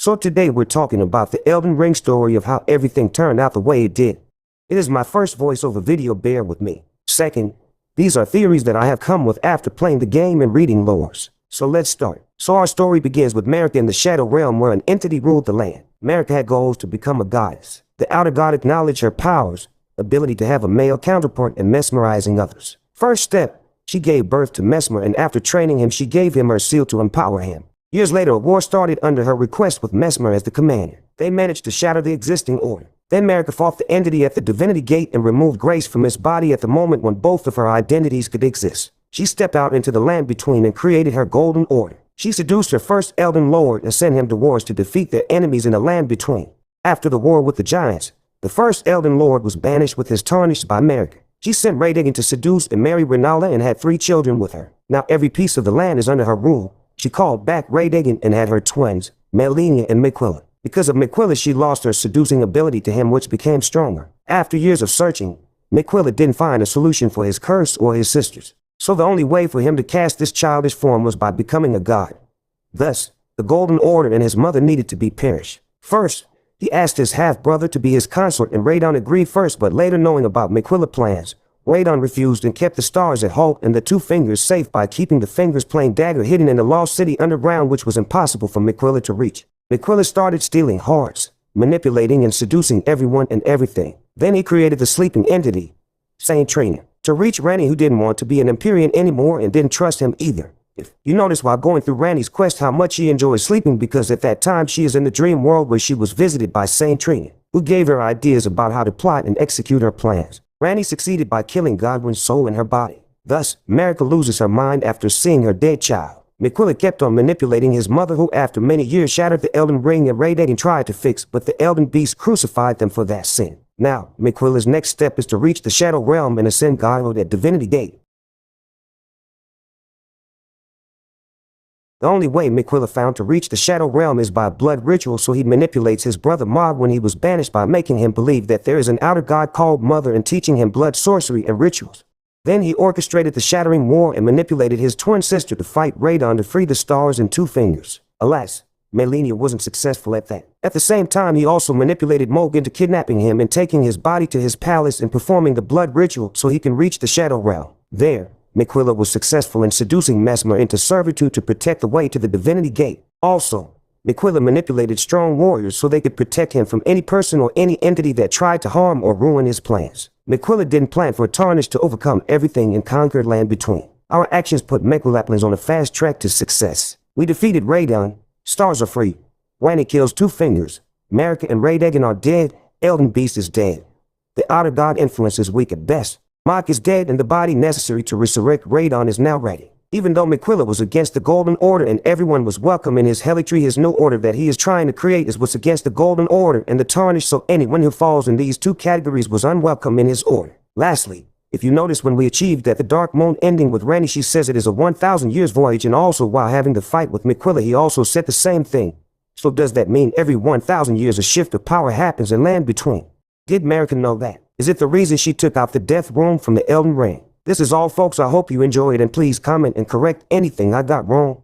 So today we're talking about the Elden Ring story of how everything turned out the way it did. It is my first voiceover video, bear with me. Second, these are theories that I have come with after playing the game and reading lores. So let's start. So our story begins with Marika in the Shadow Realm where an entity ruled the land. Marika had goals to become a goddess. The outer god acknowledged her powers, ability to have a male counterpart and mesmerizing others. First step, she gave birth to Mesmer, and after training him she gave him her seal to empower him. Years later, a war started under her request with Mesmer as the commander. They managed to shatter the existing order. Then Marika fought the entity at the Divinity Gate and removed Grace from his body at the moment when both of her identities could exist. She stepped out into the land between and created her Golden Order. She seduced her first Elden Lord and sent him to wars to defeat their enemies in the land between. After the war with the giants, the first Elden Lord was banished with his tarnished by Marika. She sent Raydagon to seduce and marry Renala and had 3 children with her. Now every piece of the land is under her rule. She called back Raydagon and had her twins, Malenia and Miquella. Because of Miquella, she lost her seducing ability to him, which became stronger. After years of searching, Miquella didn't find a solution for his curse or his sisters. So the only way for him to cast this childish form was by becoming a god. Thus, the Golden Order and his mother needed to be perished. First, he asked his half-brother to be his consort, and Radon agreed first, but later, knowing about Miquella's plans, Radon refused and kept the stars at halt and the 2 fingers safe by keeping the fingers playing dagger hidden in the lost city underground, which was impossible for Miquella to reach. Miquella started stealing hearts, manipulating and seducing everyone and everything. Then he created the sleeping entity, Saint Trina, to reach Ranni, who didn't want to be an Empyrean anymore and didn't trust him either. If you notice while going through Ranni's quest how much she enjoys sleeping, because at that time she is in the dream world where she was visited by Saint Trina, who gave her ideas about how to plot and execute her plans. Ranni succeeded by killing Godwin's soul in her body. Thus, Marika loses her mind after seeing her dead child. Miquella kept on manipulating his mother, who after many years shattered the Elden Ring and Raydagon tried to fix, but the Elden Beast crucified them for that sin. Now, Miquella's next step is to reach the Shadow Realm and ascend Godwin at Divinity Gate. The only way Miquella found to reach the Shadow Realm is by blood ritual, so he manipulates his brother Mog when he was banished by making him believe that there is an outer god called Mother and teaching him blood sorcery and rituals. Then he orchestrated the Shattering War and manipulated his twin sister to fight Radon to free the stars and 2 fingers. Alas, Malenia wasn't successful at that. At the same time, he also manipulated Mohg into kidnapping him and taking his body to his palace and performing the blood ritual so he can reach the Shadow Realm. There, Miquella was successful in seducing Mesmer into servitude to protect the way to the Divinity Gate. Also, Miquella manipulated strong warriors so they could protect him from any person or any entity that tried to harm or ruin his plans. Miquella didn't plan for Tarnish to overcome everything and conquer land between. Our actions put Mechalaplans on a fast track to success. We defeated Radon, stars are free, Ranni kills 2 fingers, Marika and Raydagon are dead, Elden Beast is dead. The outer god influence is weak at best. Mog is dead and the body necessary to resurrect Radon is now ready. Even though Miquella was against the Golden Order and everyone was welcome in his Hellitree, his new order that he is trying to create is what's against the Golden Order and the Tarnish, so anyone who falls in these 2 categories was unwelcome in his order. Lastly, if you notice when we achieved at the Dark Moon ending with Ranni, she says it is a 1,000 years voyage, and also while having the fight with Miquella he also said the same thing. So does that mean every 1,000 years a shift of power happens in land between? Did Marika know that? Is it the reason she took out the Death Rune from the Elden Ring? This is all, folks. I hope you enjoyed, and please comment and correct anything I got wrong.